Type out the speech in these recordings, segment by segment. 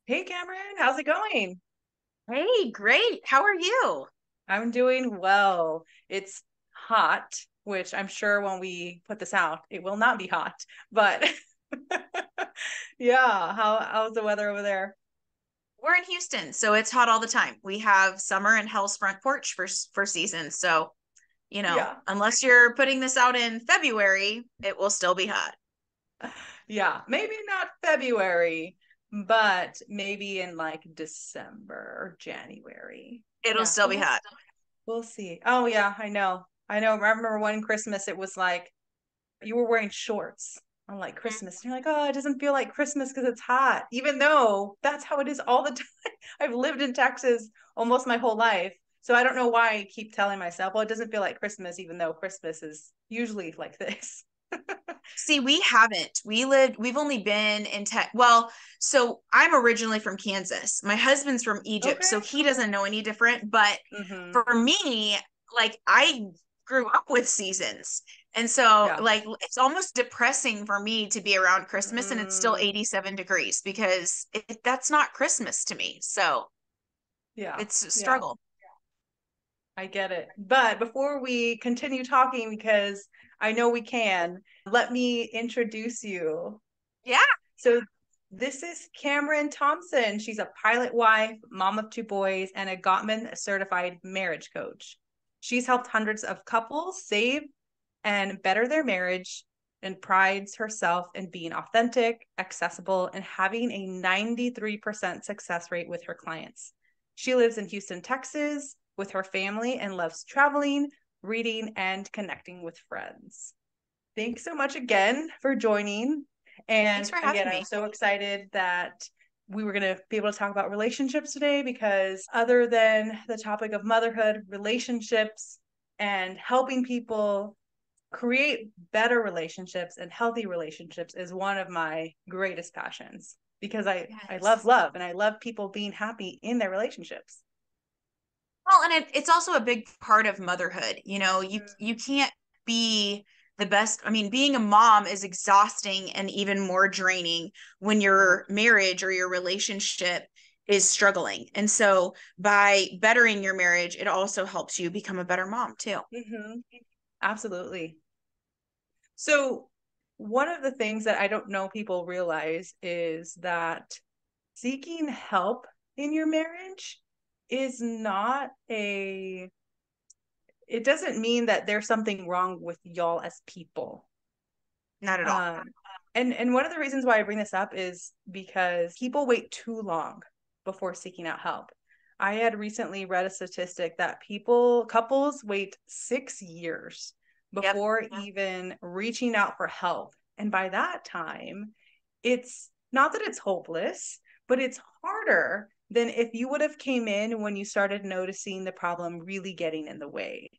Hey Cameron, how's it going? Hey, great. How are you? I'm doing well. It's hot, which I'm sure when we put this out, it will not be hot, but yeah, how's the weather over there? We're in Houston, so it's hot all the time. We have summer and hell's front porch for seasons. So, Yeah. unless you're putting this out in February, it will still be hot. Yeah, maybe not February, but maybe in like December or January. It'll Yeah, still be hot. we'll see. Oh yeah, I know. I know. I remember one Christmas it was like you were wearing shorts on like Christmas. And you're like, oh, it doesn't feel like Christmas because it's hot, even though that's how it is all the time. I've lived in Texas almost my whole life. So I don't know why I keep telling myself, well, it doesn't feel like Christmas, even though Christmas is usually like this. See, we haven't. We've only been in tech. Well, so I'm originally from Kansas. My husband's from Egypt, so Okay. he doesn't know any different. But Mm-hmm. for me, like I grew up with seasons. And so Yeah. like it's almost depressing for me to be around Christmas and it's still Mm, 87 degrees because that's not Christmas to me. So yeah. it's a Yeah. struggle. I get it. But before we continue talking, because I know we can, let me introduce you. Yeah. So this is Kameran Thompson. She's a pilot wife, mom of two boys, and a Gottman certified marriage coach. She's helped hundreds of couples save and better their marriage and prides herself in being authentic, accessible, and having a 93% success rate with her clients. She lives in Houston, Texas with her family and loves traveling, reading, and connecting with friends. Thanks so much again for joining. Thanks And for again, having I'm me. so excited that we were going to be able to talk about relationships today because, other than the topic of motherhood, relationships and helping people create better relationships and healthy relationships is one of my greatest passions because I love Yes. love and I love people being happy in their relationships. Well, and it's also a big part of motherhood. You can't be the best. I mean, being a mom is exhausting and even more draining when Yeah. your marriage or your relationship is struggling. And so by bettering your marriage, it also helps you become a better mom too. Mm-hmm. Absolutely. So, one of the things that I don't know people realize is that seeking help in your marriage is not a, it doesn't mean that there's something wrong with y'all as people. Not at all. Um, and one of the reasons why I bring this up is because people wait too long before seeking out help. I had recently read a statistic that couples wait 6 years Yep. before even reaching out for help. And by that time, it's not that it's hopeless, but it's harder than if you would have came in when you started noticing the problem really getting in the way.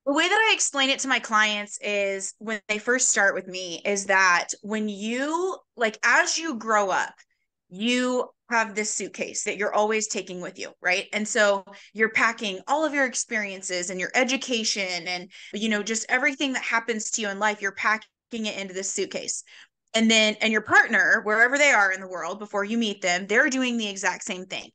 The way that I explain it to my clients is when they first start with me is that when you like as you grow up, you have this suitcase that you're always taking with you, right? And so you're packing all of your experiences and your education and just everything that happens to you in life, you're packing it into this suitcase. And your partner, wherever they are in the world before you meet them, they're doing the exact same thing.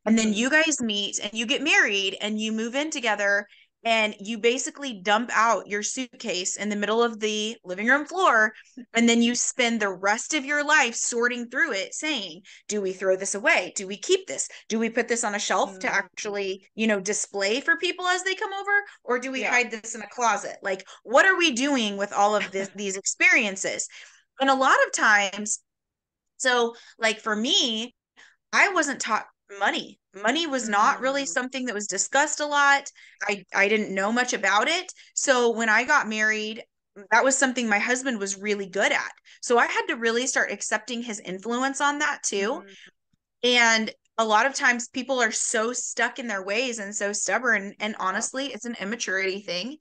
And then Mm-hmm. you guys meet and you get married and you move in together and you basically dump out your suitcase in the middle of the living room floor. And then you spend the rest of your life sorting through it, saying, do we throw this away? Do we keep this? Do we put this on a shelf to Mm-hmm. actually, display for people as they come over? Or do we Yeah. hide this in a closet? Like, what are we doing with all of these experiences? And a lot of times, so like for me, I wasn't taught money. Money was not really Mm, something that was discussed a lot. I didn't know much about it. So when I got married, that was something my husband was really good at. So I had to really start accepting his influence on that too. mm, And a lot of times people are so stuck in their ways and so stubborn. And yeah. honestly, it's an immaturity thing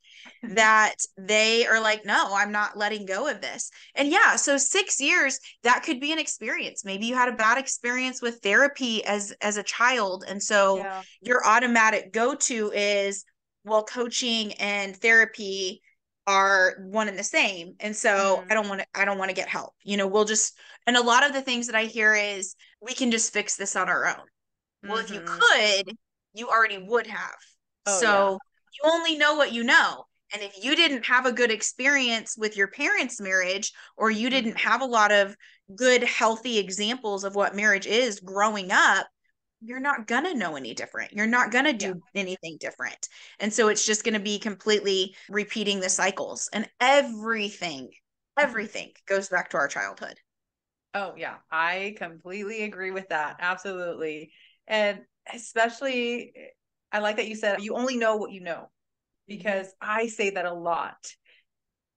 that they are like, no, I'm not letting go of this. And yeah, so 6 years, that could be an experience. Maybe you had a bad experience with therapy as a child. And so Yeah. your automatic go-to is, well, coaching and therapy. are one and the same. And so Mm. I don't want to get help. We'll just, and a lot of the things that I hear is we can just fix this on our own. Well, if you Mm-hmm. could, you already would have. Oh yeah. So you only know what you know. And if you didn't have a good experience with your parents' marriage, or you didn't Mm-hmm. have a lot of good, healthy examples of what marriage is growing up, you're not gonna know any different. You're not gonna Yeah. do anything different. And so it's just gonna be completely repeating the cycles. And everything goes back to our childhood. Oh yeah, I completely agree with that. Absolutely. And especially, I like that you said you only know what you know, Mm-hmm. because I say that a lot.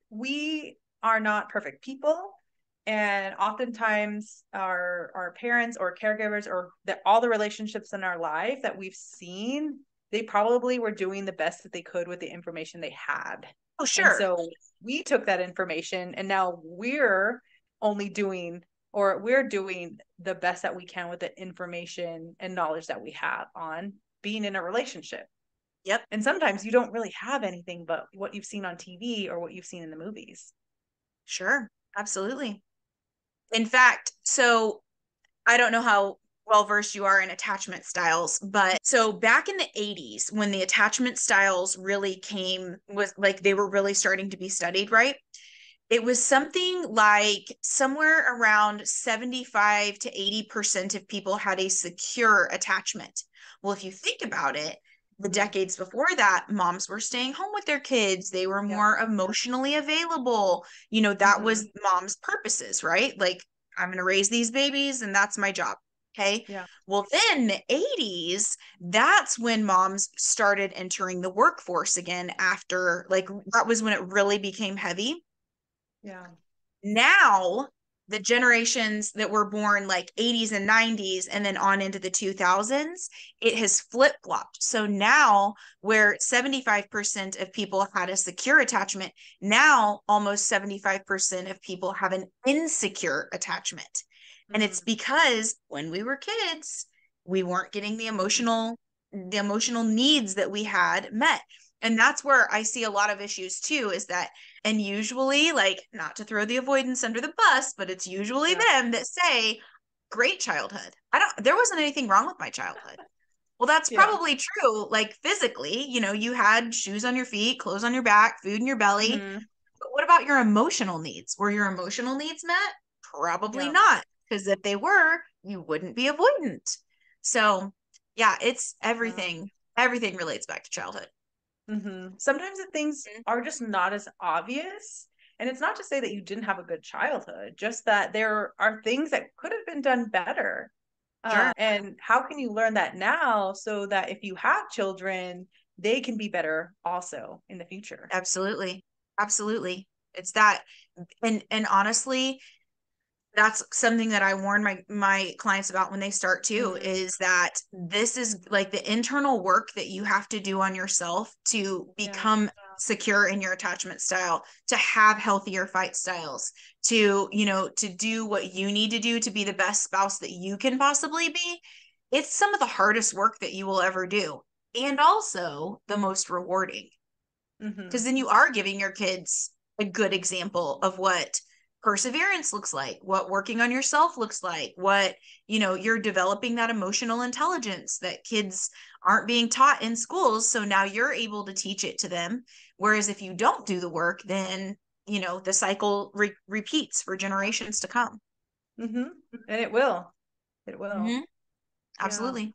We are not perfect people, and oftentimes our parents or caregivers or all the relationships in our life that we've seen, they probably were doing the best that they could with the information they had. Oh, And sure. so we took that information and now only doing we're doing the best that we can with the information and knowledge that we have on being in a relationship. Yep. And sometimes you don't really have anything but what you've seen on TV or what you've seen in the movies. Sure. Absolutely. In fact, so I don't know how well versed you are in attachment styles, but so back in the 80s, when the attachment styles really came, was like they were really starting to be studied, right? It was something like somewhere around 75 to 80% of people had a secure attachment. Well, if you think about it, the Mm-hmm. decades before that, moms were staying home with their kids. They were Yep. more emotionally available. That Mm-hmm. was mom's purposes, right? Like, I'm going to raise these babies and that's my job. Okay. Yeah. Well, then the 80s, that's when moms started entering the workforce again after, like, that was when it really became heavy. Yeah. Now the generations that were born like 80s and 90s and then on into the 2000s, it has flip-flopped. So now where 75% of people had a secure attachment, now almost 75% of people have an insecure attachment. And it's Mm-hmm. because when we were kids, we weren't getting the emotional needs that we had met. And that's where I see a lot of issues too, is that, and usually, like, not to throw the avoidance under the bus, but it's usually Yeah. them that say, great childhood. There wasn't anything wrong with my childhood. Well, that's Yeah. probably true. Like physically, you had shoes on your feet, clothes on your back, food in your belly. Mm-hmm. But what about your emotional needs? Were your emotional needs met? Probably Yeah. not. Because if they were, you wouldn't be avoidant. So, yeah, it's Yeah. everything. Everything relates back to childhood. Mm-hmm. Sometimes the things are just not as obvious. And it's not to say that you didn't have a good childhood, just that there are things that could have been done better. Sure. And how can you learn that now so that if you have children, they can be better also in the future? Absolutely. Absolutely. It's that. And honestly, that's something that I warn my clients about when they start too, Mm-hmm. is that this is like the internal work that you have to do on yourself to Yeah. become secure in your attachment style, to have healthier fight styles, to do what you need to do to be the best spouse that you can possibly be. It's some of the hardest work that you will ever do, and also the most rewarding, Mm-hmm. because then you are giving your kids a good example of what perseverance looks like, what working on yourself looks like, what, you're developing that emotional intelligence that kids aren't being taught in schools. So now you're able to teach it to them. Whereas if you don't do the work, then, the cycle repeats for generations to come. Mm-hmm. And it will. It will. Mm-hmm. Yeah. Absolutely.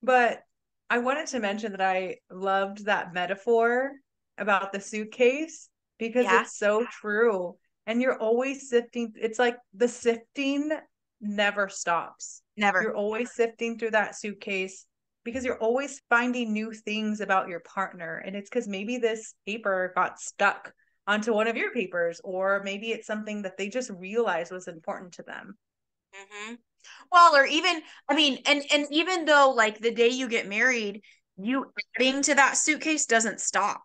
But I wanted to mention that I loved that metaphor about the suitcase because Yeah. it's so true. And you're always sifting. It's like the sifting never stops. Never. You're always sifting through that suitcase because you're always finding new things about your partner. And it's because maybe this paper got stuck onto one of your papers, or maybe it's something that they just realized was important to them. Mm-hmm. Well, or even, I mean, and even though like the day you get married, you adding to that suitcase doesn't stop,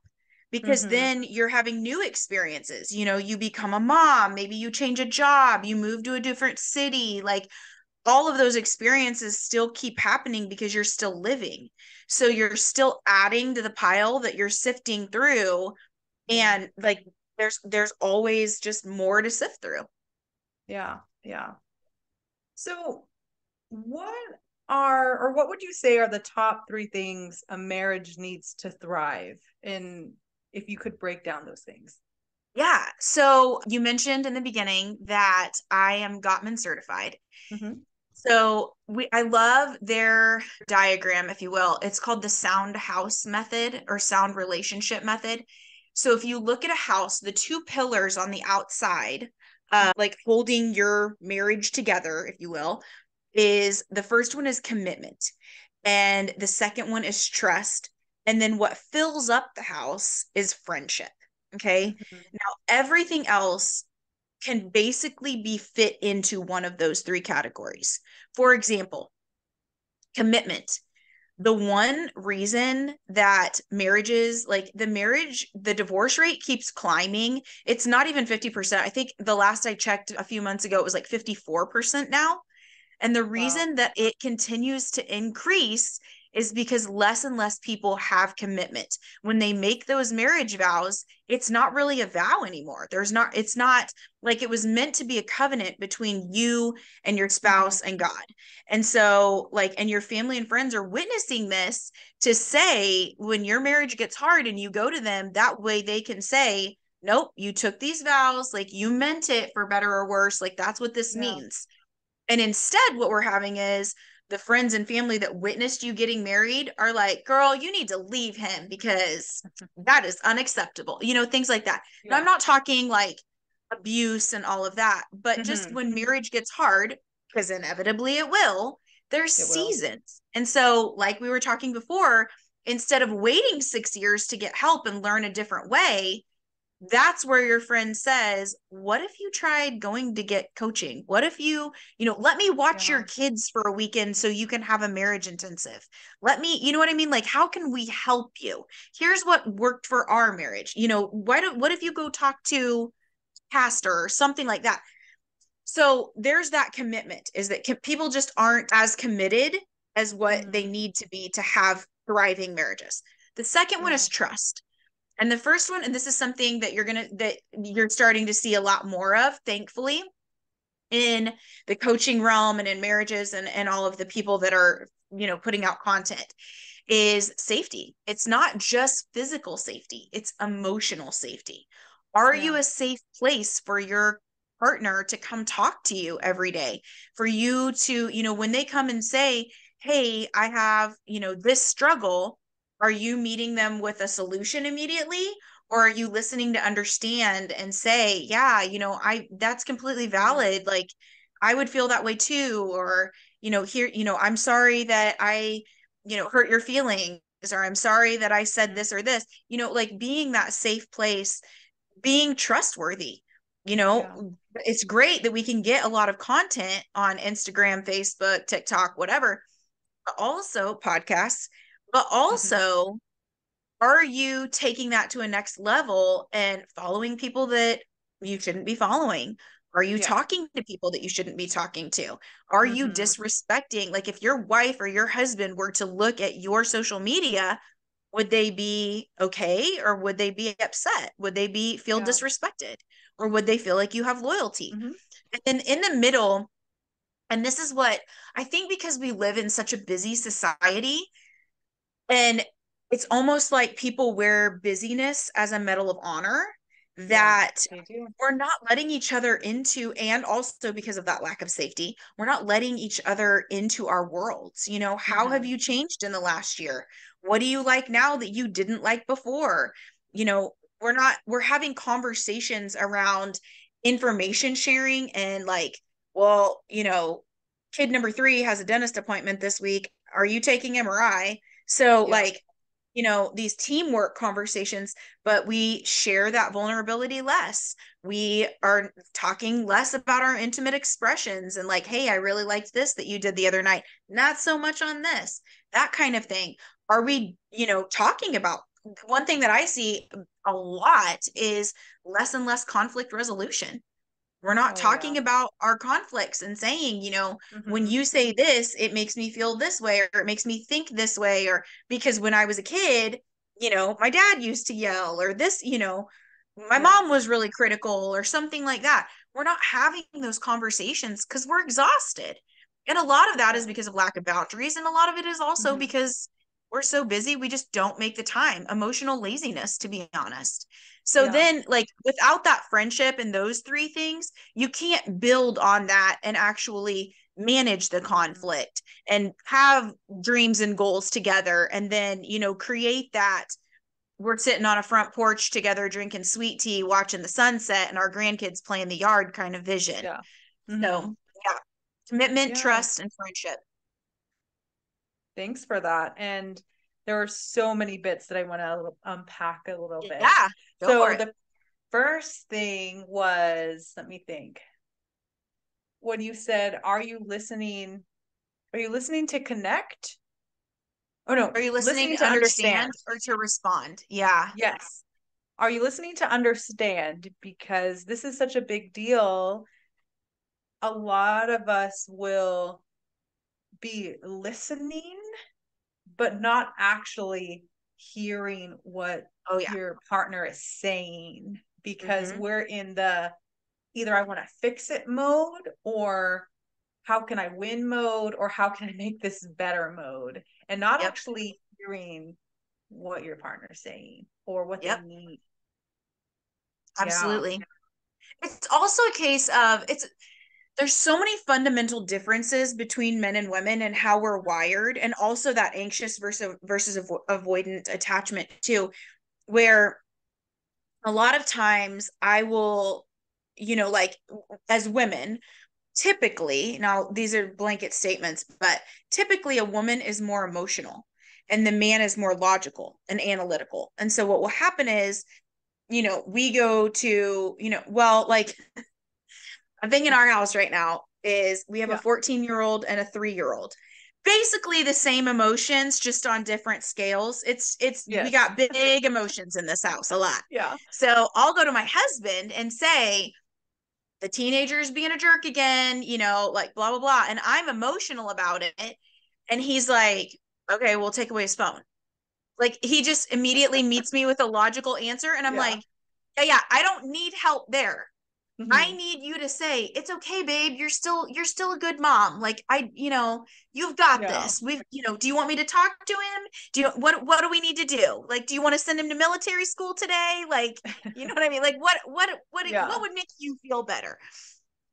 because Mm-hmm. then you're having new experiences. You become a mom, maybe you change a job, you move to a different city, like all of those experiences still keep happening because you're still living. So you're still adding to the pile that you're sifting through, Yeah. And like there's always just more to sift through. Yeah. Yeah. So what what would you say are the top three things a marriage needs to thrive? And if you could break down those things. Yeah. So you mentioned in the beginning that I am Gottman certified. Mm-hmm. So I love their diagram, if you will. It's called the sound house method or sound relationship method. So if you look at a house, the two pillars on the outside, like holding your marriage together, if you will, is the first one is commitment, and the second one is trust. And then what fills up the house is friendship. Okay. Mm-hmm. Now, everything else can basically be fit into one of those three categories. For example, commitment. The one reason that marriages, like the divorce rate keeps climbing. It's not even 50%. I think the last I checked a few months ago, it was like 54% now. And the Wow. reason that it continues to increase is because less and less people have commitment. When they make those marriage vows, it's not really a vow anymore. It's not like it was meant to be a covenant between you and your Mm-hmm. spouse and God. And so, like, and your family and friends are witnessing this to say when your marriage gets hard and you go to them, that way they can say, nope, you took these vows, like you meant it for better or worse. Like, that's what this Yeah. means. And instead, what we're having is the friends and family that witnessed you getting married are like, girl, you need to leave him because that is unacceptable. Things like that. Now, I'm Yeah. not talking like abuse and all of that, but just Mm-hmm. when marriage gets hard, because inevitably it will, there's It will. seasons. And so, like we were talking before, instead of waiting 6 years to get help and learn a different way, that's where your friend says, what if you tried going to get coaching? What if let me watch your Yeah. kids for a weekend so you can have a marriage intensive? Let me, you know what I mean? Like, how can we help you? Here's what worked for our marriage. What if you go talk to pastor or something like that? So there's that commitment, is that people just aren't as committed as what they Mm-hmm. need to be to have thriving marriages. The second one Yeah. is trust. And the first one, and this is something that you're starting to see a lot more of, thankfully, in the coaching realm and in marriages and all of the people that are, putting out content, is safety. It's not just physical safety, it's emotional safety. Are you Yeah. a safe place for your partner to come talk to you every day? For you to, when they come and say, hey, I have, this struggle, are you meeting them with a solution immediately? Or are you listening to understand and say, yeah, that's completely Mm-hmm. valid. Like, I would feel that way too. Or, here, I'm sorry that I, hurt your feelings, or I'm sorry that I said this or this, like being that safe place, being trustworthy. You Yeah. know, it's great that we can get a lot of content on Instagram, Facebook, TikTok, whatever, but also podcasts, but Mm-hmm. also, are you taking that to a next level and following people that you shouldn't be following? Are you Yeah. talking to people that you shouldn't be talking to? Are you Mm-hmm. disrespecting? Like, if your wife or your husband were to look at your social media, would they be okay, or would they be upset? Would they be feel Yeah. disrespected, or would they feel like you have loyalty? Mm-hmm. And then in the middle, and this is what I think, because we live in such a busy society, and it's almost like people wear busyness as a medal of honor, Yeah. that They do. we're not letting each other into, and also because of that lack of safety, we're not letting each other into our worlds. How have Mm-hmm. you changed in the last year? What do you like now that you didn't like before? We're having conversations around information sharing, and like, well, kid number 3 has a dentist appointment this week. Are you taking him or I? So, Yeah. like, these teamwork conversations, but we share that vulnerability less. We are talking less about our intimate expressions and like, hey, I really liked this that you did the other night. Not so much on this, that kind of thing. Are we, talking about? One thing that I see a lot is less and less conflict resolution. We're not Oh yeah. talking about our conflicts and saying, when Mm-hmm. you say this, it makes me feel this way, or it makes me think this way, or because when I was a kid, my dad used to yell, or this, my Yeah. mom was really critical, or something like that. We're not having those conversations because we're exhausted. And a lot of that Yeah. is because of lack of boundaries. And a lot of it is also Mhm. because we're so busy, we just don't make the time. Emotional laziness, to be honest. So Yeah. then, like, without that friendship and those three things, you can't build on that and actually manage the Mhm. conflict and have dreams and goals together. And then, create that we're sitting on a front porch together drinking sweet tea watching the sunset and our grandkids play in the yard kind of vision. Yeah. Hmm. So yeah, commitment, Yeah. trust, and friendship. Thanks for that. And there are so many bits that I want to unpack a little bit. Yeah, go for So it. the first thing was, let me think. When you said, are you listening to connect? Oh no, Are you listening listening to to understand. understand or to respond? Yeah. Yes. Are you listening to understand? Because this is such a big deal. A lot of us will be listening, but not actually hearing what Oh yeah. your partner is saying because Mm-hmm. we're in the either I want to fix it mode or how can I win mode or how can I make this better mode and not Yep. actually hearing what your partner's saying or what they Yep. need. Yeah. Absolutely. It's also a case of there's so many fundamental differences between men and women and how we're wired, and also that anxious versus avoidant attachment too, where a lot of times I will, like, as women, typically, now these are blanket statements, but typically a woman is more emotional and the man is more logical and analytical. And so what will happen is, we go to, well, like, a thing in our house right now is we have a Yeah. 14-year-old and a 3-year-old. Basically the same emotions, just on different scales. We Yes. got big emotions in this house, a lot. Yeah. So I'll go to my husband and say, the teenager is being a jerk again, like blah, blah, blah. And I'm emotional about it. And he's like, okay, we'll take away his phone. Like, he just immediately meets me with a logical answer. And I'm Yeah. like, yeah, yeah, I don't need help there. I Hmm. need you to say, it's okay, babe. You're still a good mom. Like, you've got Yeah. this. Do you want me to talk to him? What do we need to do? Like, do you want to send him to military school today? Like, you know what I mean? Like, what Yeah. would make you feel better?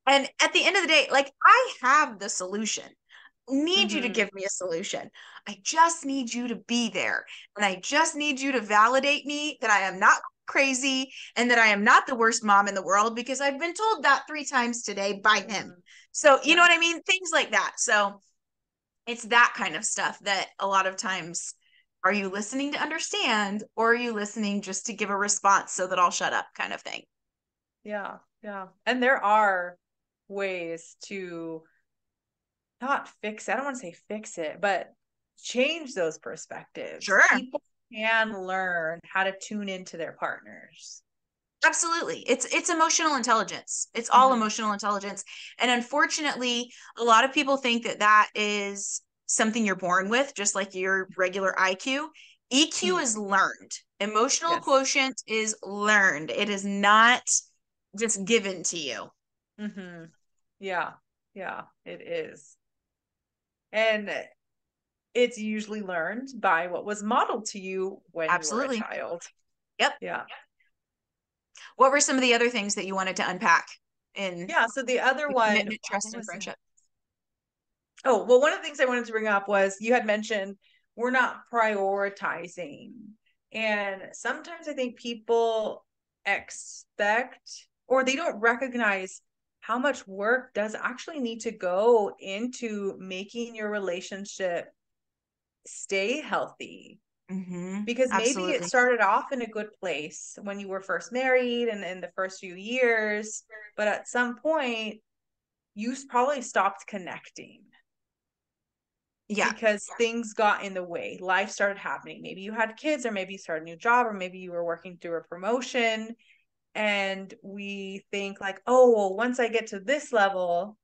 And at the end of the day, like, I have the solution. Need you to Hmm. give me a solution. I just need you to be there. And I just need you to validate me that I am not crazy and that I am not the worst mom in the world, because I've been told that 3 times today by him. Hmm. So, you know Yeah. what I mean? Things like that. So, it's that kind of stuff that a lot of times, are you listening to understand, or are you listening just to give a response so that I'll shut up, kind of thing? Yeah. Yeah. And there are ways to not fix it. I don't want to say fix it, but change those perspectives. Sure. People can learn how to tune into their partners. Absolutely. It's emotional intelligence. It's all Hmm. emotional intelligence. And unfortunately, a lot of people think that that is something you're born with, just like your regular IQ. EQ Mm. is learned. Emotional Yes. quotient is learned. It is not just given to you. Hmm. Yeah. Yeah, it is. And it's usually learned by what was modeled to you when you were a Absolutely. child. Yep. Yeah. What were some of the other things that you wanted to unpack in Yeah. So the other the one, commitment, what trust, and was it? friendship? Oh, well, one of the things I wanted to bring up was you had mentioned we're not prioritizing. And sometimes I think people expect or they don't recognize how much work does actually need to go into making your relationship stay healthy. Mm-hmm. Because maybe it Absolutely. started off in a good place when you were first married and in the first few years, but at some point, you probably stopped connecting Yeah. because things got in the way. Life started happening. Maybe you had kids, or maybe you started a new job, or maybe you were working through a promotion. And we think, like, oh, well, once I get to this level,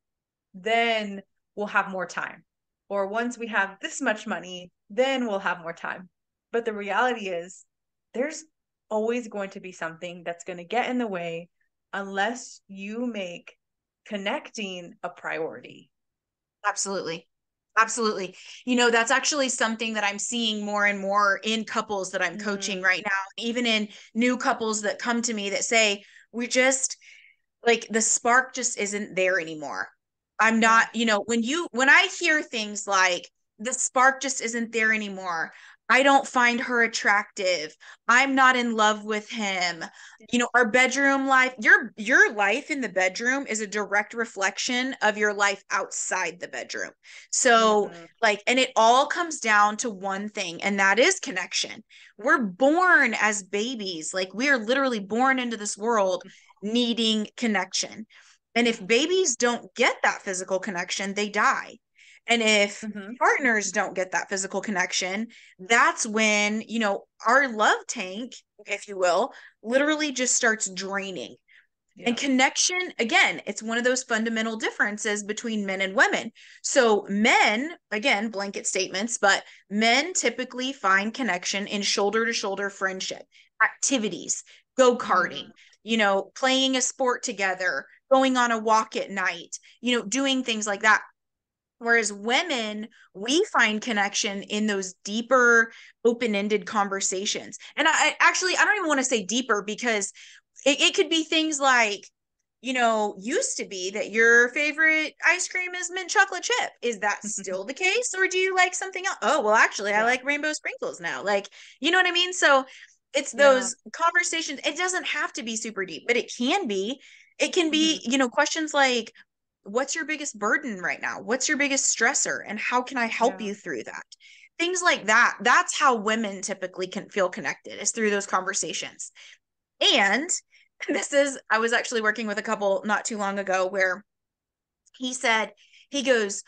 then we'll have more time. Or once we have this much money, then we'll have more time. But the reality is, there's always going to be something that's going to get in the way unless you make connecting a priority. Absolutely. Absolutely. That's actually something that I'm seeing more and more in couples that I'm coaching Mm, right now, even in new couples that come to me that say, we just like the spark just isn't there anymore. I'm yeah. not, when I hear things like the spark just isn't there anymore, I don't find her attractive. I'm not in love with him. Our bedroom life, your life in the bedroom is a direct reflection of your life outside the bedroom. So, Mm-hmm. like, and it all comes down to one thing, and that is connection. We're born as babies, like we are literally born into this world needing connection. And Yeah. if babies don't get that physical connection, they die. And if Mm-hmm. partners don't get that physical connection, that's when, our love tank, if you will, literally just starts draining. And Yeah. connection, again, it's one of those fundamental differences between men and women. So, men, again, blanket statements, but men typically find connection in shoulder to shoulder friendship, activities, go karting, Mm, playing a sport together, going on a walk at night, doing things like that. Whereas women, we find connection in those deeper, open ended conversations. And I don't even want to say deeper because it could be things like, used to be that your favorite ice cream is mint chocolate chip. Is that still the case? Or do you like something else? Oh, well, actually, I yeah. like rainbow sprinkles now. Like, you know what I mean? So it's Yeah. those conversations. It doesn't have to be super deep, but it can be. It can Mm-hmm. be, questions like, what's your biggest burden right now? What's your biggest stressor? And how can I help Yeah. you through that? Things like that. That's how women typically can feel connected, is through those conversations. And I was actually working with a couple not too long ago where he said, he goes,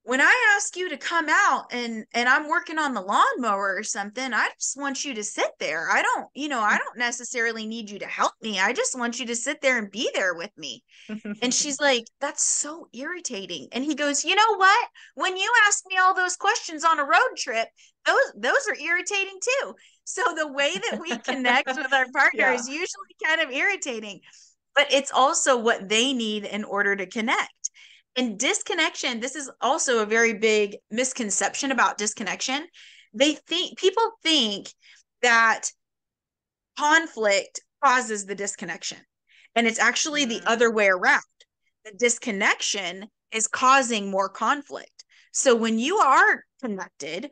when I ask you to come out and I'm working on the lawnmower or something, I just want you to sit there. I don't necessarily need you to help me. I just want you to sit there and be there with me. And she's like, that's so irritating. And he goes, you know what? When you ask me all those questions on a road trip, those are irritating too. So the way that we connect with our partner Yeah. is usually kind of irritating, but it's also what they need in order to connect. And disconnection, this is also a very big misconception about disconnection. People think that conflict causes the disconnection. And it's actually the other Mm, way around. The disconnection is causing more conflict. So when you are connected,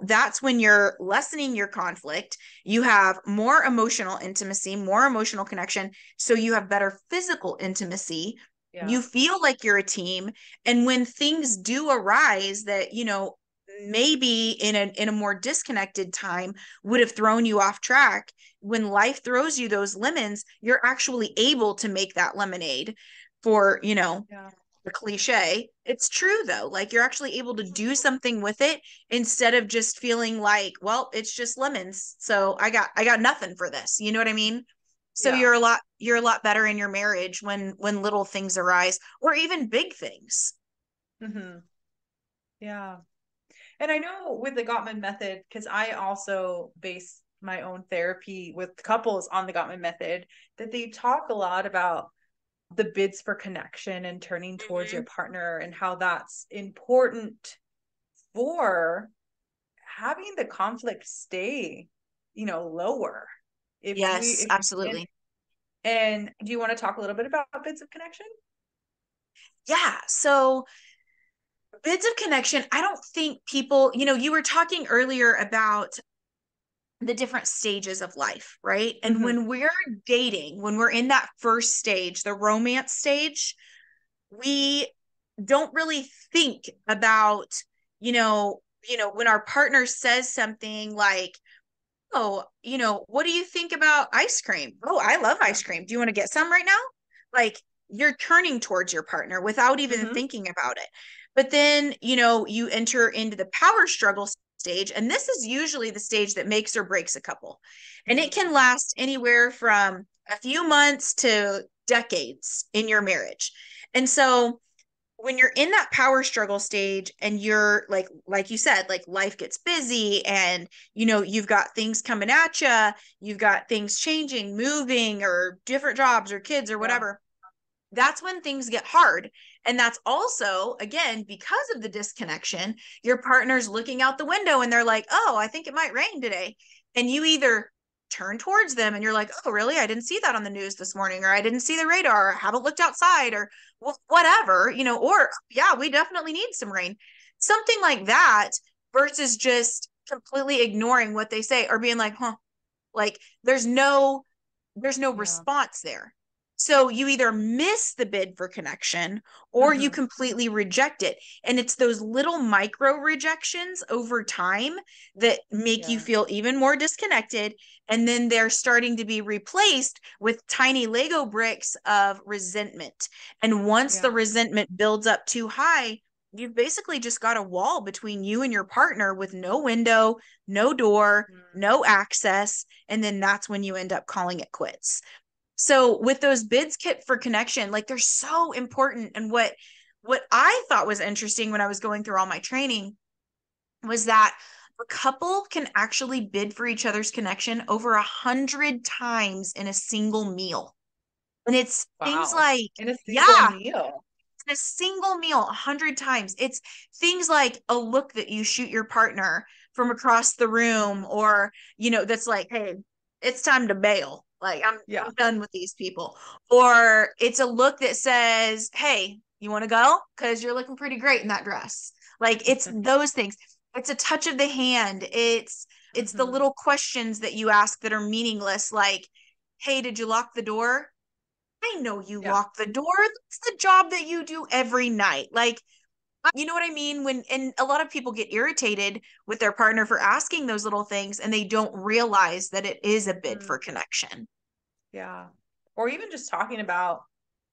that's when you're lessening your conflict. You have more emotional intimacy, more emotional connection. So you have better physical intimacy. yeah. You feel like you're a team. And when things do arise that, maybe in a more disconnected time would have thrown you off track, when life throws you those lemons, you're actually able to make that lemonade for, Yeah. the cliche. It's true though. Like you're actually able to do something with it instead of just feeling like, well, it's just lemons. So I got nothing for this. You know what I mean? So Yeah. you're a lot better in your marriage when little things arise or even big things. Mm-hmm. Yeah. And I know with the Gottman method, because I also base my own therapy with couples on the Gottman method, that they talk a lot about the bids for connection and turning towards your Mhm. partner and how that's important for having the conflict stay, lower. Yes, If and absolutely. and do you want to talk a little bit about bids of connection? Yeah. So bids of connection, I don't think people, you were talking earlier about the different stages of life, right? And Mm-hmm. when we're dating, when we're in that first stage, the romance stage, we don't really think about, when our partner says something like, "Oh, what do you think about ice cream? Oh, I love Yeah. ice cream. Do you want to get some right now?" Like you're turning towards your partner without even Mm-hmm. thinking about it. But then, you enter into the power struggle stage, and this is usually the stage that makes or breaks a couple. And it can Mm-hmm. last anywhere from a few months to decades in your marriage. And so when you're in that power struggle stage and you're like you said, like life gets busy and you've got things coming at you, you've got things changing, moving, or different jobs or kids or Yeah. whatever, that's when things get hard. And that's also, again, because of the disconnection, your partner's looking out the window and they're like, oh, I think it might rain today. And you either turn towards them and you're like, oh, really? I didn't see that on the news this morning, or I didn't see the radar, or haven't looked outside, or whatever, or yeah, we definitely need some rain. Something like that, versus just completely ignoring what they say or being like, huh, like there's no Yeah. response there. So you either miss the bid for connection or you Mm-hmm. completely reject it. And it's those little micro rejections over time that make you Yeah. feel even more disconnected. And then they're starting to be replaced with tiny Lego bricks of resentment. And once the Yeah. resentment builds up too high, you've basically just got a wall between you and your partner with no window, no door, Mm. no access. And then that's when you end up calling it quits. So with those bids kit for connection, like they're so important. And what I thought was interesting when I was going through all my training was that a couple can actually bid for each other's connection over 100 times in a single meal. And it's things Wow. like, In a single yeah, meal. in a single meal 100 times. It's things like a look that you shoot your partner from across the room, Mhm. or that's like, hey, it's time to bail, like Yeah. I'm done with these people. Or it's a look that says, hey, you want to go because you're looking pretty great in that dress. Like, it's those things. It's a touch of the hand. It's the Hmm. little questions that you ask that are meaningless, like, hey, did you lock the door? I know you Yeah. lock the door. That's the job that you do every night. Like, you know what I mean? And a lot of people get irritated with their partner for asking those little things and they don't realize that it is a bid Mm. for connection. Yeah. Or even just talking about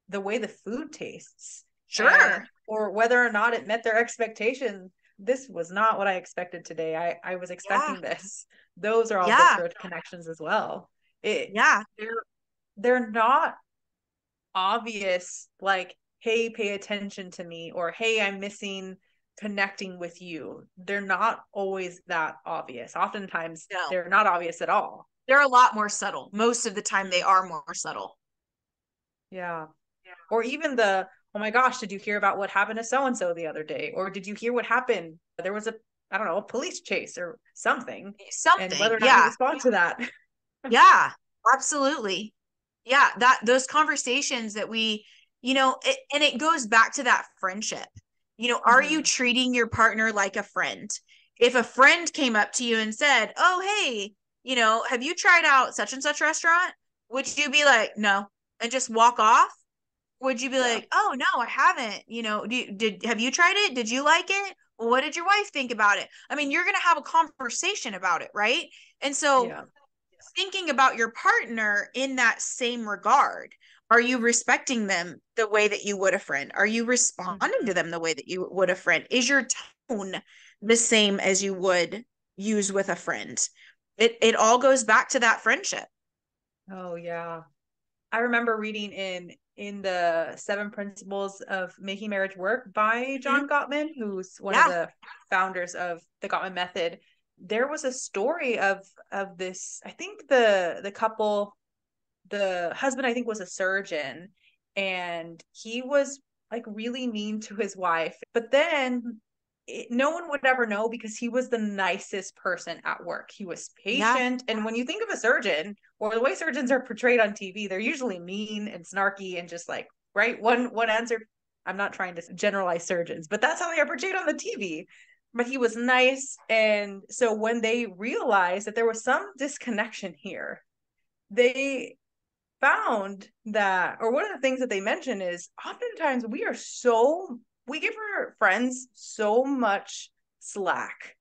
the way the food tastes, and Sure. or whether or not it met their expectations. This was not what I expected today. I was Yeah. expecting this. Those are all bid Yeah. for connections as well. It Yeah. they're not obvious, like, hey, pay attention to me, or hey, I'm missing connecting with you. They're not always that obvious. Oftentimes No. they're not obvious at all. They're a lot more subtle. Most of the time they Mhm. are more subtle. Yeah. Or even the, oh my gosh, did you hear about what happened to so and so the other day? Or did you hear what happened? There was a, I don't know, a police chase or something, and Something. whether or not you Yeah. respond to that. Yeah. Absolutely. Yeah, that those conversations that and it goes back to that friendship. Are you Hmm. treating your partner like a friend? If a friend came up to you and said, oh, hey, have you tried out such and such restaurant? Would you be like, no, and just walk off? Would you be Yeah. like, oh, no, I haven't? Have you tried it? Did you like it? Well, what did your wife think about it? I mean, you're going to have a conversation about it, right? And so Yeah. thinking about your partner in that same regard. Are you respecting them the way that you would a friend? Are you responding to Hmm. them the way that you would a friend? Is your tone the same as you would use with a friend? It all goes back to that friendship. Oh yeah. I remember reading in the Seven Principles of Making Marriage Work by Mhm. John Gottman, who's one of Yeah. the founders of the Gottman method. There was a story of this, I think the couple, the husband I think was a surgeon, and he was like really mean to his wife, but then no one would ever know because he was the nicest person at work. He was Yeah. patient, and when you think of a surgeon, or the way surgeons are portrayed on TV, they're usually mean and snarky and just like, right, one answer. I'm not trying to generalize surgeons, but that's how they are portrayed on the TV. But he was nice, and so when they realized that there was some disconnection here, they found that, or one of the things that they mention is oftentimes we give our friends so much slack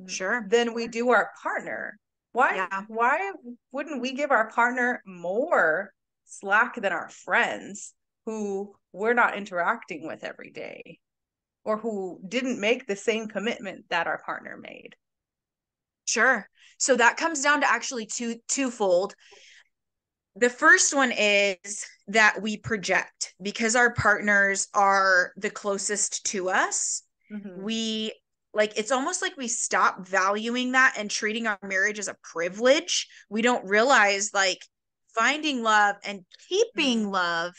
Sure. than we do our partner. why Yeah. why wouldn't we give our partner more slack than our friends who we're not interacting with every day, or who didn't make the same commitment that our partner made? Sure. So that comes down to actually twofold. The first one is that we project because our partners are the closest to us. Mm-hmm. We like it's almost like we stop valuing that and treating our marriage as a privilege. We don't realize like finding love and keeping Mm. love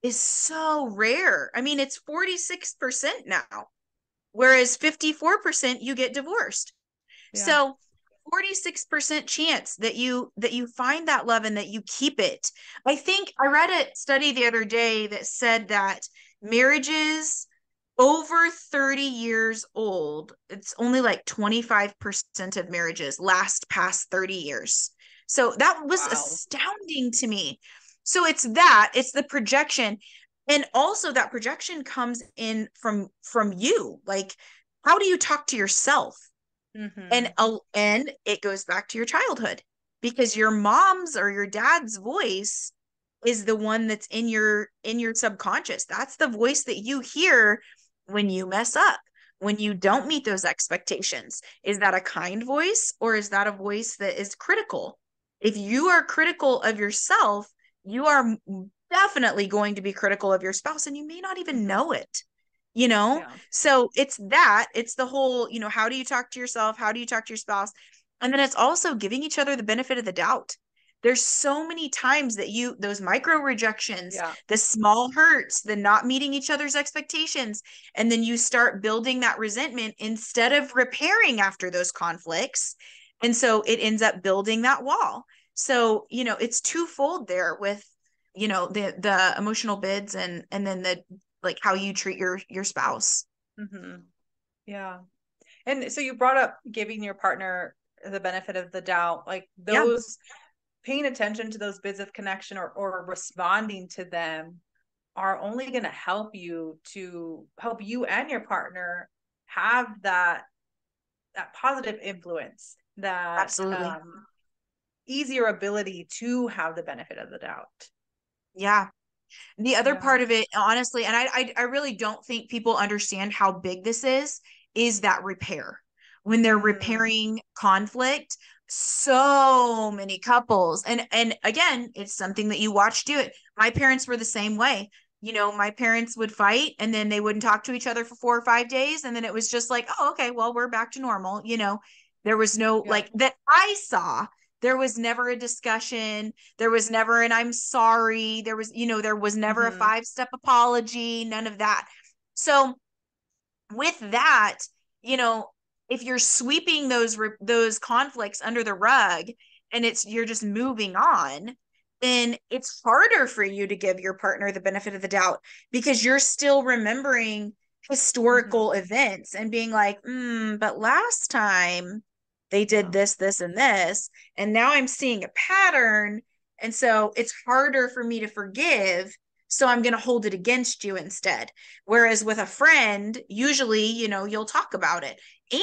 is so rare. I mean, it's 46% now, whereas 54% you get divorced. Yeah. So 46% chance that you find that love and that you keep it. I think I read a study the other day that said that marriages over 30 years old, it's only like 25% of marriages last past 30 years. So that was Wow. astounding to me. So it's the projection. And also that projection comes in from you. Like, how do you talk to yourself? Mm-hmm. And it goes back to your childhood because your mom's or your dad's voice is the one that's in your subconscious. That's the voice that you hear when you mess up, when you don't Yeah. meet those expectations. Is that a kind voice or is that a voice that is critical? If you are critical of yourself, you are definitely going to be critical of your spouse and you may not even Mm-hmm. know it, you know? Yeah. So it's the whole, how do you talk to yourself? How do you talk to your spouse? And then it's also giving each other the benefit of the doubt. There's so many times that those micro rejections, Yeah. the small hurts, the not meeting each other's expectations, and then you start building that resentment instead of repairing after those conflicts. And so it ends up building that wall. So, it's twofold there with, the emotional bids and then the like how you treat your spouse. Mm-hmm. Yeah. And so you brought up giving your partner the benefit of the doubt, like Yeah, those paying attention to those bits of connection or responding to them are only going to help you and your partner have that positive influence, that absolutely. easier ability to have the benefit of the doubt. Yeah. The other Yeah. part of it, honestly, and I really don't think people understand how big this is that repair. When they're Mm, repairing conflict, so many couples, and again, it's something that you watch do it. My parents were the same way. My parents would fight and then they wouldn't talk to each other for 4 or 5 days. And then it was just like, oh, okay, well, we're back to normal. There was no yeah. like that I saw. There was never a discussion. There was never an I'm sorry. There was never a Hmm. 5-step apology, none of that. So with that, you know, if you're sweeping those conflicts under the rug and you're just moving on, then it's harder for you to give your partner the benefit of the doubt because you're still remembering Hmm. historical events and being like, but last time they did Yeah. this, this, and this, and now I'm seeing a pattern. And so it's harder for me to forgive. So I'm going to hold it against you instead. Whereas with a friend, usually, you'll talk about it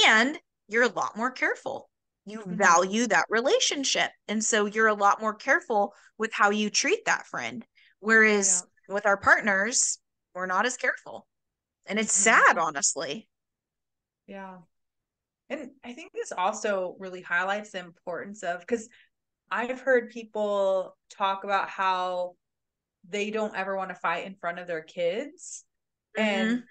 and you're a lot more careful. You Hmm. value that relationship. And so you're a lot more careful with how you treat that friend. Yeah. Whereas with our partners, we're not as careful. And it's Hmm. sad, honestly. Yeah. And I think this also really highlights the importance of, because I've heard people talk about how they don't ever want to fight in front of their kids. And Hmm.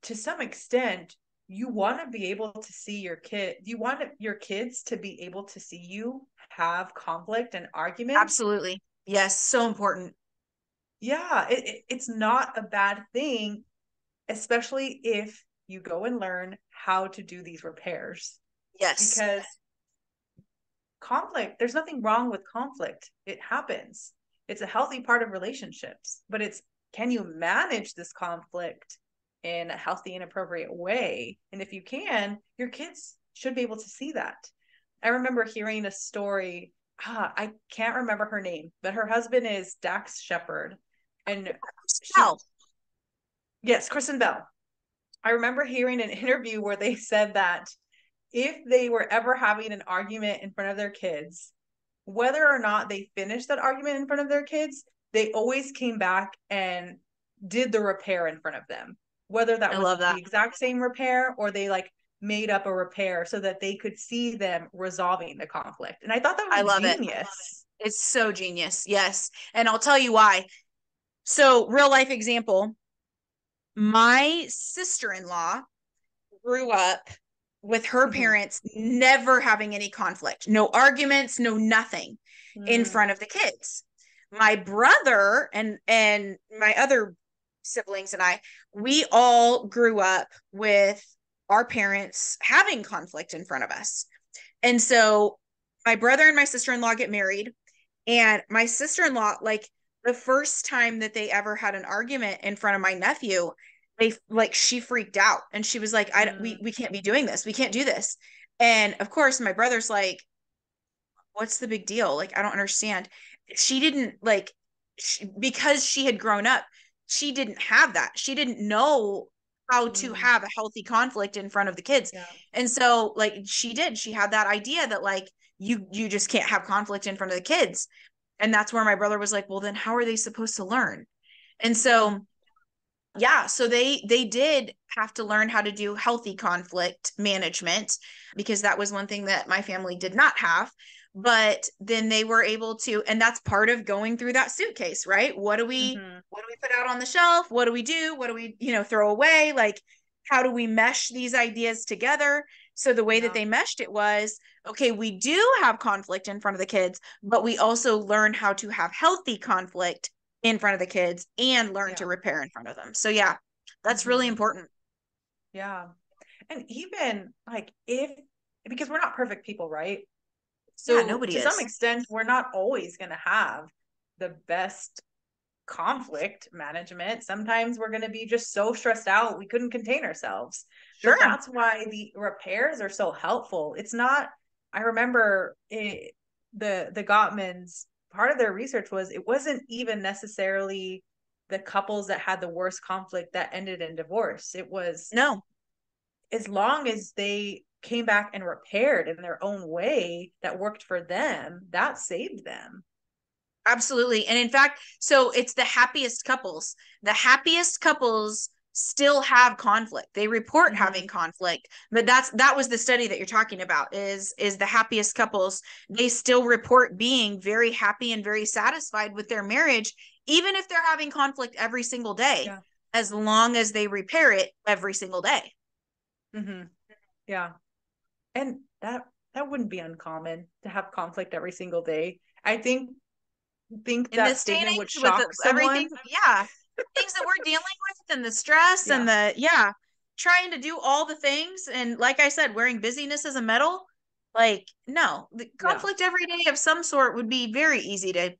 to some extent, you want to be able to see you want your kids to be able to see you have conflict and arguments. Absolutely. Yes. So important. Yeah, it's not a bad thing, especially if you go and learn how to do these repairs. Yes. Because conflict, there's nothing wrong with conflict. It happens. It's a healthy part of relationships, but it's, can you manage this conflict in a healthy and appropriate way? And if you can, your kids should be able to see that. I remember hearing a story. I can't remember her name, but her husband is Dax Shepard. And she, Well, yes, Kristen Bell. I remember hearing an interview where they said that if they were ever having an argument in front of their kids, whether or not they finished that argument in front of their kids, they always came back and did the repair in front of them. Whether that I was love that. the exact same repair or they like made up a repair so that they could see them resolving the conflict. And I thought that I was love it. genius. It's so genius. Yes. And I'll tell you why. So, real life example, my sister-in-law grew up with her Mm-hmm. parents never having any conflict, no arguments, no nothing in Mm, front of the kids. My brother and my other siblings and I, we all grew up with our parents having conflict in front of us. And so my brother and my sister-in-law get married, and my sister-in-law, like the first time that they ever had an argument in front of my nephew, they like she freaked out and she was like, we mm, can't be doing this. We can't do this. And of course, my brother's like, what's the big deal? Like, I don't understand. She didn't like because she had grown up, she didn't have that. She didn't know how to mm. have a healthy conflict in front of the kids. Yeah. And so like she had that idea that like you just can't have conflict in front of the kids. And that's where my brother was like, well, then how are they supposed to learn? And Mm, so yeah, so they did have to learn how to do healthy conflict management because that was one thing that my family did not have. But then they were able to, and that's part of going through that suitcase, right? mm-hmm. What do we put out on the shelf? What do we do? What do we, throw away? Like, how do we mesh these ideas together? So the way that Yeah. they meshed it was, okay, we do have conflict in front of the kids, but we also learn how to have healthy conflict in front of the kids and learn to Yeah. repair in front of them. So yeah, that's really Mm-hmm. important. Yeah. And even like if, because we're not perfect people, right? Yeah, So nobody to some is. extent, we're not always going to have the best conflict management. Sometimes we're going to be just so stressed out we couldn't contain ourselves. But Sure. that's why the repairs are so helpful. It's not, I remember the Gottmans, part of their research was it wasn't even necessarily the couples that had the worst conflict that ended in divorce. It was No, as long as they came back and repaired in their own way that worked for them, that saved them. absolutely. And in fact, so it's the happiest couples. The happiest couples still have conflict. They report Mm-hmm. having conflict, but that was the study that you're talking about is the happiest couples. They still report being very happy and very satisfied with their marriage, even if they're having conflict every single day, Yeah. as long as they repair it every single day. Mm-hmm. Yeah. And that wouldn't be uncommon to have conflict every single day. I think In that this day and statement would age with shock everything, someone. yeah, things that we're dealing with and the stress and Yeah. yeah, trying to do all the things. And like I said, wearing busyness as a medal, like, no, the Yeah. conflict every day of some sort would be very easy to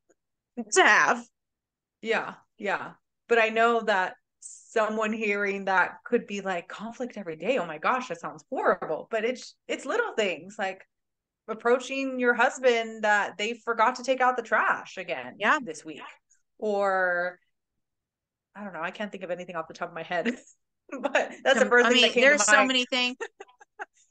have. Yeah. Yeah. But I know that someone hearing that could be like conflict every day. Oh my gosh, that sounds horrible. But it's little things like approaching your husband that they forgot to take out the trash again Yeah. this week. Or I don't know, I can't think of anything off the top of my head. But that's the first I thing that mean, came to there's so mind. many things.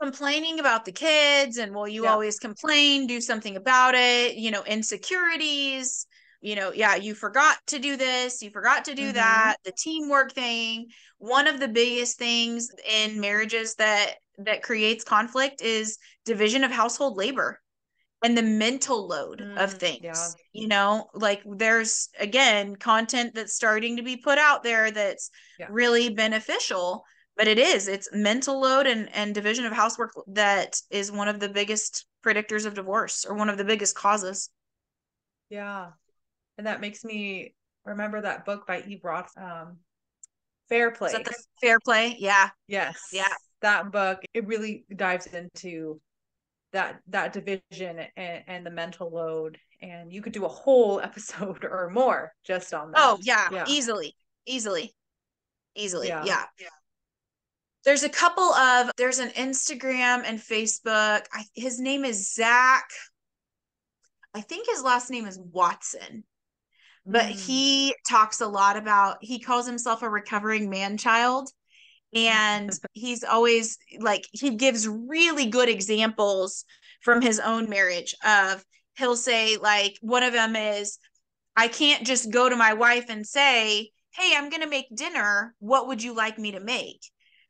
Complaining about the kids and well, you Yeah. always complain, do something about it, insecurities, yeah, you forgot to do this, you forgot to do Mm-hmm. that, the teamwork thing. One of the biggest things in marriages that creates conflict is division of household labor and the mental load of Yeah. things. Like there's again content that's starting to be put out there that's Yeah. really beneficial, but it's mental load and division of housework that is one of the biggest predictors of divorce or one of the biggest causes. Yeah. And that makes me remember that book by Eve Roth, Fair Is that Play. the fair play? Yeah. Yeah. Yes. That book, it really dives into that division and the mental load. And you could do a whole episode or more just on Oh that. yeah, Yeah. easily, easily, easily. Yeah. Yeah. There's an Instagram and Facebook. His name is Zach. I think his last name is Watson, but Mm. he talks a lot about, he calls himself a recovering man child. And he's always like, he gives really good examples from his own marriage of, he'll say, like, one of them is, I can't just go to my wife and say, hey, I'm going to make dinner. What would you like me to make?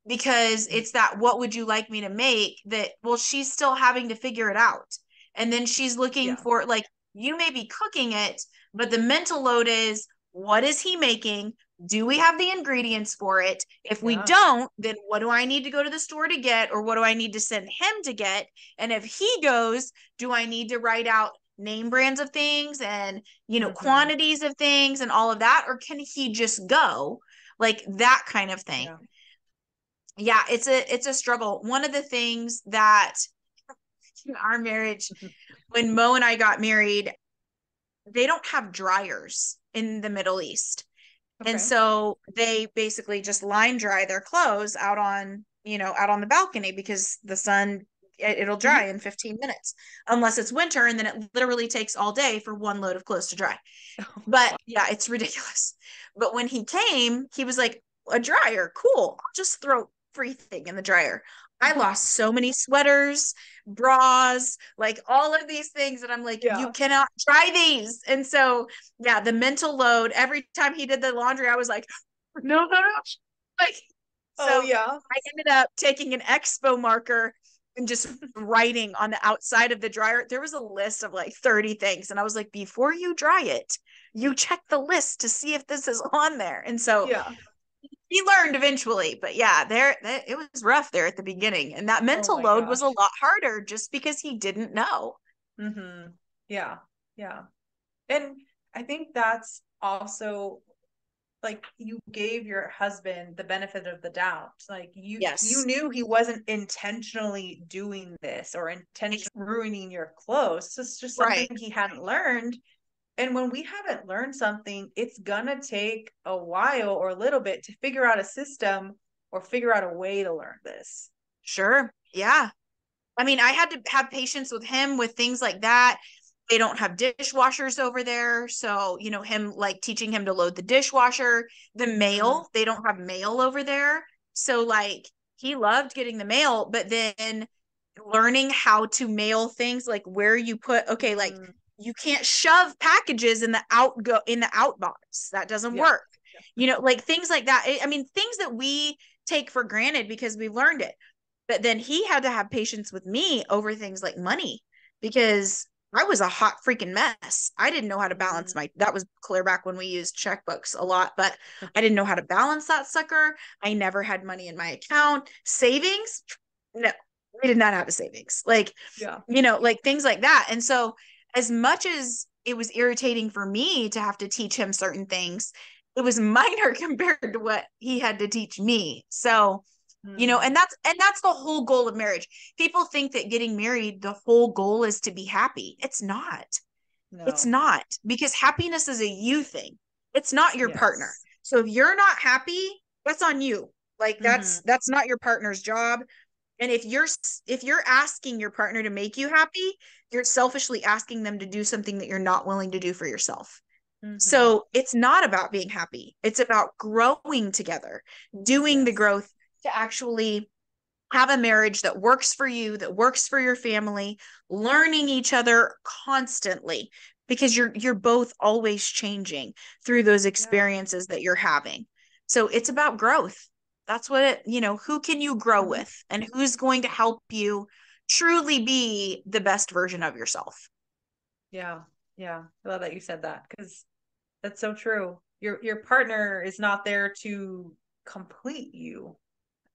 Because it's that, what would you like me to make that, well, she's still having to figure it out. And then she's looking Yeah. for, like, You may be cooking it, but the mental load is, what is he making? Do we have the ingredients for it? If we Yeah. don't, then what do I need to go to the store to get, or what do I need to send him to get? And if he goes, do I need to write out name brands of things and, Mm-hmm. quantities of things and all of that? Or can he just go? Like that kind of thing. Yeah. Yeah, it's a struggle. One of the things that in our marriage, when Mo and I got married, they don't have dryers in the Middle East. And Okay. so they basically just line dry their clothes out on the balcony because the sun, it'll dry Mm-hmm. in 15 minutes, unless it's winter. And then it literally takes all day for one load of clothes to dry. But yeah, it's ridiculous. But when he came, he was like, a dryer, cool. I'll just throw everything in the dryer. I lost so many sweaters, bras, like all of these things that I'm like, you Yeah. cannot try these. And so, yeah, the mental load, every time he did the laundry, I was like, no, no, no. Like, so Oh yeah. I ended up taking an expo marker and just writing on the outside of the dryer. There was a list of like 30 things. And I was like, before you dry it, you check the list to see if this is on there. And so Yeah. he learned eventually, but yeah, it was rough there at the beginning. And that Oh mental my load was a gosh. lot harder just because he didn't know. Mm-hmm. Yeah. Yeah. And I think that's also like you gave your husband the benefit of the doubt. Like you Yes. knew he wasn't intentionally doing this or intentionally ruining your clothes. It's just something Right. he hadn't learned. And when we haven't learned something, it's gonna take a while or a little bit to figure out a system or figure out a way to learn this. Sure. Yeah. I mean, I had to have patience with him with things like that. They don't have dishwashers over there. So, him like teaching him to load the dishwasher, the Mm, mail, they don't have mail over there. So, like, he loved getting the mail, but then learning how to mail things, like where you put, okay, like mm, you can't shove packages in the outbox. That doesn't yeah. work. Like things like that. I mean, things that we take for granted because we've learned it. But then he had to have patience with me over things like money because I was a hot freaking mess. I didn't know how to balance Mm, that was clear back when we used checkbooks a lot, but I didn't know how to balance that sucker. I never had money in my account. Savings? No, we did not have a savings. Like, yeah. like things like that. And so, as much as it was irritating for me to have to teach him certain things, it was minor compared to what he had to teach me. So, Mm, and that's the whole goal of marriage. People think that getting married, the whole goal is to be happy. It's not. It's no. not, because happiness is a you thing. It's not your partner. Yes. So if you're not happy, that's on you. Like Mm-hmm. that's not your partner's job. And if you're asking your partner to make you happy, you're selfishly asking them to do something that you're not willing to do for yourself. Mm-hmm. So it's not about being happy. It's about growing together, doing the Yes. growth to actually have a marriage that works for you, that works for your family, learning each other constantly because you're both always changing through those Yeah. experiences that you're having. So it's about growth. That's what who can you grow Mm-hmm. with and who's going to help you truly be the best version of yourself. Yeah. Yeah. I love that you said that because that's so true. Your partner is not there to complete you.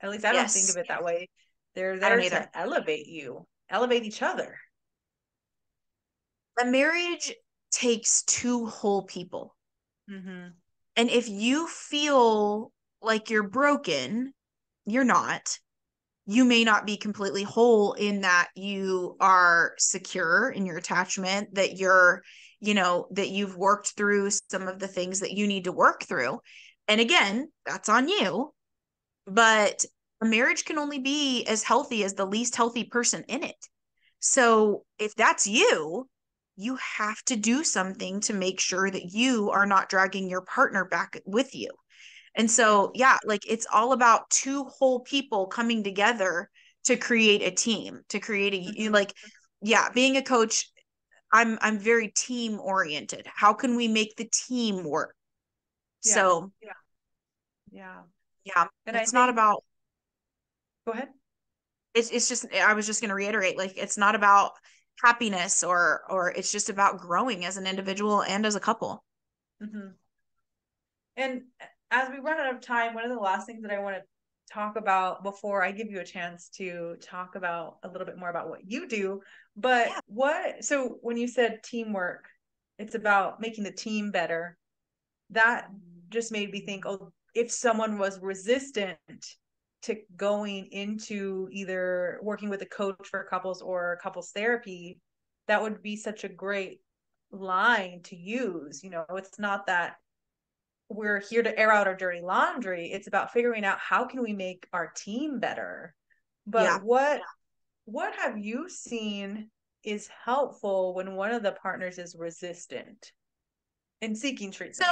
At least I don't think of Yes. it that way. They're I don't there either. to elevate you, elevate each other. A marriage takes two whole people. Mm-hmm. And if you feel like you're broken, you're not. You may not be completely whole in that you are secure in your attachment, that that you've worked through some of the things that you need to work through. And again, that's on you. But a marriage can only be as healthy as the least healthy person in it. So if that's you, you have to do something to make sure that you are not dragging your partner back with you. And Yeah. so, yeah, like it's all about two whole people coming together to create a team, to create Mm-hmm. yeah, being a coach, I'm very team oriented. How can we make the team work? Yeah. So, Yeah. yeah, And I it's not think, about go ahead. it's just I was just going to reiterate, like it's not about happiness, or it's just about growing as an individual and as a couple. Mm-hmm. And as we run out of time, one of the last things that I want to talk about before I give you a chance to talk about a little bit more about what you do, but so when you said teamwork, it's about making the team better. That just made me think, oh, if someone was resistant to going into either working with a coach for couples or couples therapy, that would be such a great line to use. It's not that we're here to air out our dirty laundry. It's about figuring out how can we make our team better. But what have you seen is helpful when one of the partners is resistant in seeking treatment?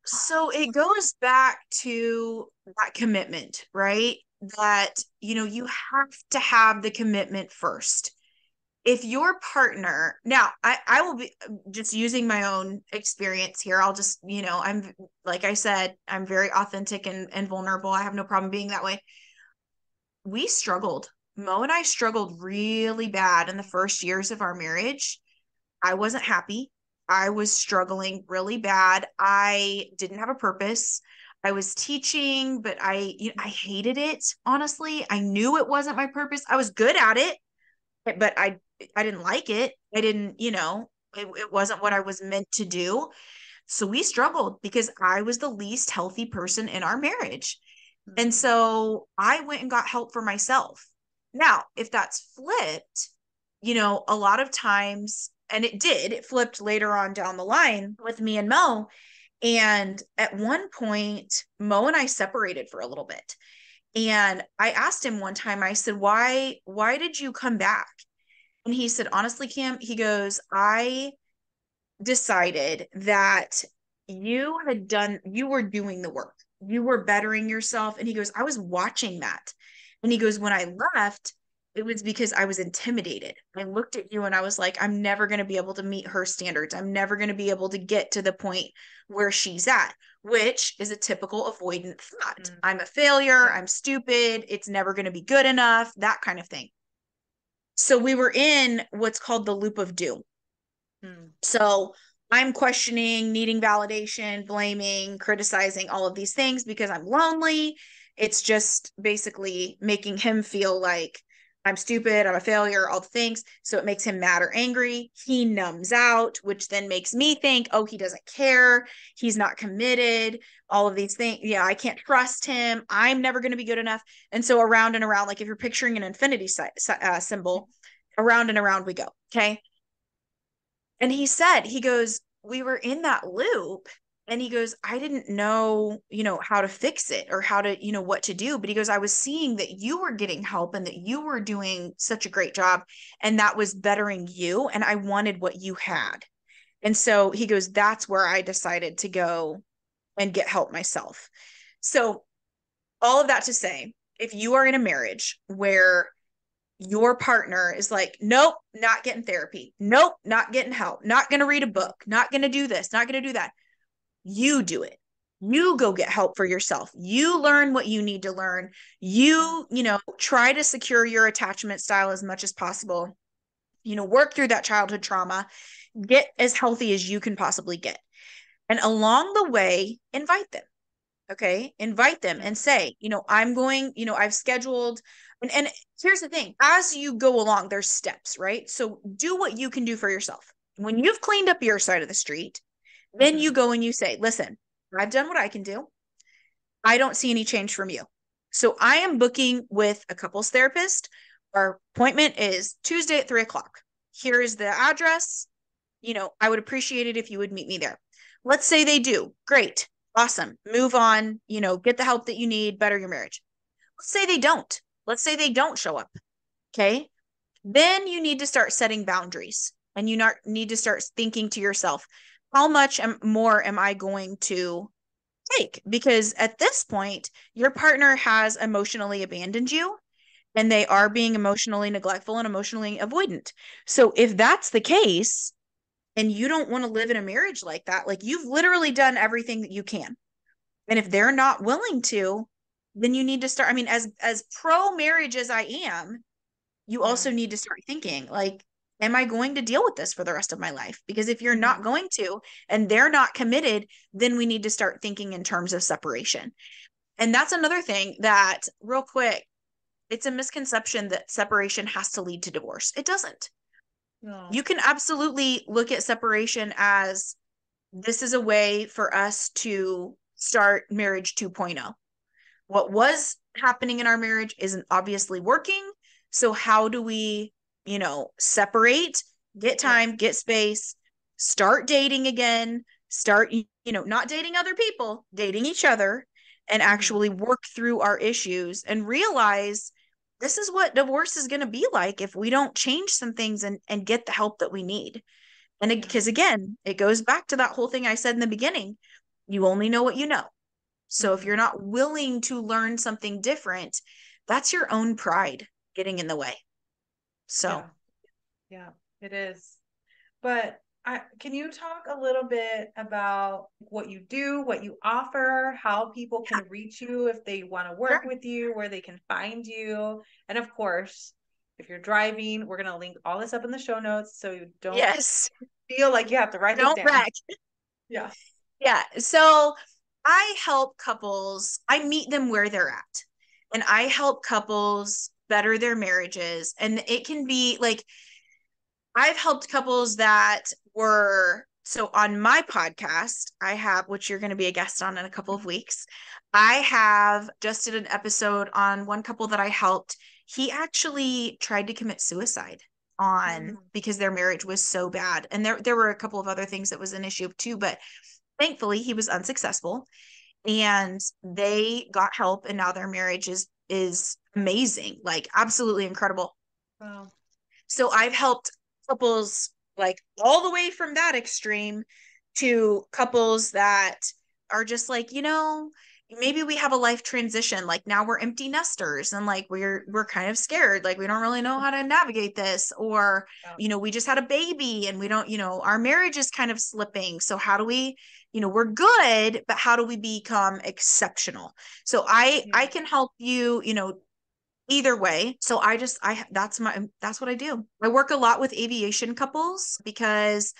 So it goes back to that commitment, right? That, you have to have the commitment first. If your partner, now I will be just using my own experience here. I'll just, I'm, like I said, I'm very authentic and vulnerable. I have no problem being that way. We struggled. Mo and I struggled really bad in the first years of our marriage. I wasn't happy. I was struggling really bad. I didn't have a purpose. I was teaching, but I hated it. Honestly, I knew it wasn't my purpose. I was good at it, but I didn't like it. I didn't, it wasn't what I was meant to do. So we struggled because I was the least healthy person in our marriage. And so I went and got help for myself. Now, if that's flipped, a lot of times, and it flipped later on down the line with me and Mo. And at one point, Mo and I separated for a little bit. And I asked him one time, I said, why did you come back? And he said, honestly, Kim, he goes, I decided that you were doing the work. You were bettering yourself. And he goes, I was watching that. And he goes, when I left, it was because I was intimidated. I looked at you and I was like, I'm never going to be able to meet her standards. I'm never going to be able to get to the point where she's at, which is a typical avoidant thought. I'm a failure. I'm stupid. It's never going to be good enough, that kind of thing. So we were in what's called the loop of doom. So I'm questioning, needing validation, blaming, criticizing, all of these things because I'm lonely. It's just basically making him feel like I'm stupid, I'm a failure, all the things. So it makes him mad or angry. He numbs out, which then makes me think, oh, he doesn't care. He's not committed, all of these things. Yeah, I can't trust him. I'm never going to be good enough. And so around and around, like if you're picturing an infinity symbol, around and around we go. Okay. And he goes, we were in that loop. And he goes, I didn't know, how to fix it or how to, what to do. But he goes, I was seeing that you were getting help and that you were doing such a great job. And that was bettering you. And I wanted what you had. And so he goes, that's where I decided to go and get help myself. So all of that to say, if you are in a marriage where your partner is like, nope, not getting therapy. Nope, not getting help. Not going to read a book. Not going to do this. Not going to do that. You do it. You go get help for yourself. You learn what you need to learn. You try to secure your attachment style as much as possible. Work through that childhood trauma. Get as healthy as you can possibly get. And along the way, invite them. Okay. Invite them and say, I'm going, I've scheduled. And here's the thing, as you go along, there's steps, right? So do what you can do for yourself. When you've cleaned up your side of the street, then you go and you say, listen, I've done what I can do. I don't see any change from you. So I am booking with a couples therapist. Our appointment is Tuesday at 3:00. Here is the address. I would appreciate it if you would meet me there. Let's say they do. Great. Awesome. Move on, get the help that you need, better your marriage. Let's say they don't. Let's say they don't show up. Okay. Then you need to start setting boundaries and you need to start thinking to yourself, how much more am I going to take? Because at this point, your partner has emotionally abandoned you and they are being emotionally neglectful and emotionally avoidant. So if that's the case, and you don't want to live in a marriage like that, like you've literally done everything that you can. And if they're not willing to, then you need to start. I mean, as pro marriage as I am, you also need to start thinking like, am I going to deal with this for the rest of my life? Because if you're Mm-hmm. not going to, and they're not committed, then we need to start thinking in terms of separation. And that's another thing that, real quick, it's a misconception that separation has to lead to divorce. It doesn't. No. You can absolutely look at separation as this is a way for us to start marriage 2.0. What was happening in our marriage isn't obviously working. So, how do we, separate, get Yeah. time, get space, start dating again, start, not dating other people, dating each other, and Mm-hmm. actually work through our issues and realize this is what divorce is going to be like if we don't change some things and get the help that we need. And Yeah. because again, it goes back to that whole thing I said in the beginning, you only know what you know. So if you're Mm-hmm. not willing to learn something different, that's your own pride getting in the way. Yeah. So, Yeah, it is. But can you talk a little bit about what you do, what you offer, how people yeah, can reach you if they want to work sure. with you, where they can find you? And of course, if you're driving, we're going to link all this up in the show notes so you don't Yes. feel like you have to write this Don't down. wreck. Yeah. Yeah. So I help couples, I meet them where they're at, and I help couples better their marriages. And it can be like, I've helped couples that were so on my podcast, I have, which you're going to be a guest on in a couple of weeks. I have just did an episode on one couple that I helped. He actually tried to commit suicide on Mm, because their marriage was so bad. And there were a couple of other things that was an issue too, but thankfully he was unsuccessful and they got help and now their marriage is amazing, like absolutely incredible. wow. So I've helped couples like all the way from that extreme to couples that are just like, maybe we have a life transition. Like now we're empty nesters and like we're kind of scared. Like we don't really know how to navigate this. Or, Yeah. we just had a baby and we don't, our marriage is kind of slipping. So how do we, we're good, but how do we become exceptional? So I Yeah. can help you, either way. So that's what I do. I work a lot with aviation couples because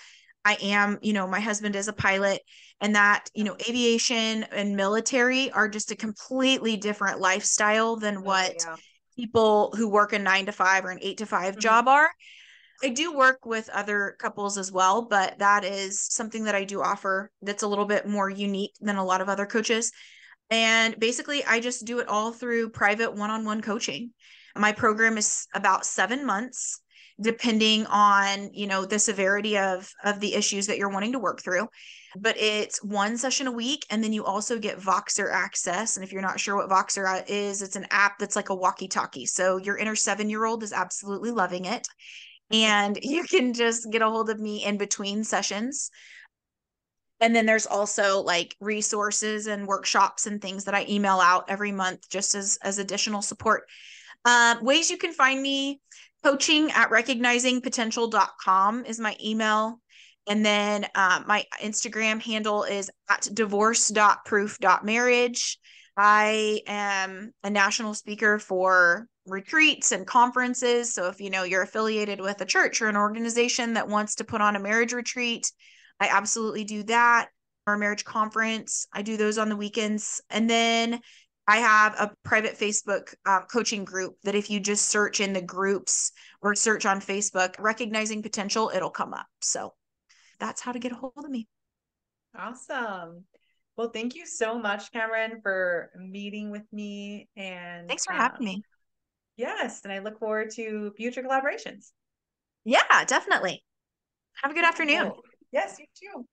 I am, my husband is a pilot, and that, Yeah. aviation and military are just a completely different lifestyle than Oh, what yeah. people who work a 9 to 5 or an 8 to 5 Mhm. job are. I do work with other couples as well, but that is something that I do offer that's a little bit more unique than a lot of other coaches. And basically, I just do it all through private one-on-one coaching. My program is about 7 months, depending on, the severity of the issues that you're wanting to work through. But it's one session a week, and then you also get Voxer access. And if you're not sure what Voxer is, it's an app that's like a walkie-talkie. So your inner 7-year-old is absolutely loving it. And you can just get a hold of me in between sessions. And then there's also like resources and workshops and things that I email out every month just as additional support. Ways you can find me: coaching at recognizingpotential.com is my email. And then my Instagram handle is at divorce.proof.marriage. I am a national speaker for retreats and conferences. So if you're affiliated with a church or an organization that wants to put on a marriage retreat, I absolutely do that. Or a marriage conference, I do those on the weekends. And then I have a private Facebook coaching group that if you just search in the groups or search on Facebook, recognizing potential, it'll come up. So that's how to get a hold of me. Awesome. Well, thank you so much, Cameron, for meeting with me. And Thanks for having me. yes, and I look forward to future collaborations. Yeah, definitely. Have a good Yeah. afternoon. Well, yes, you too.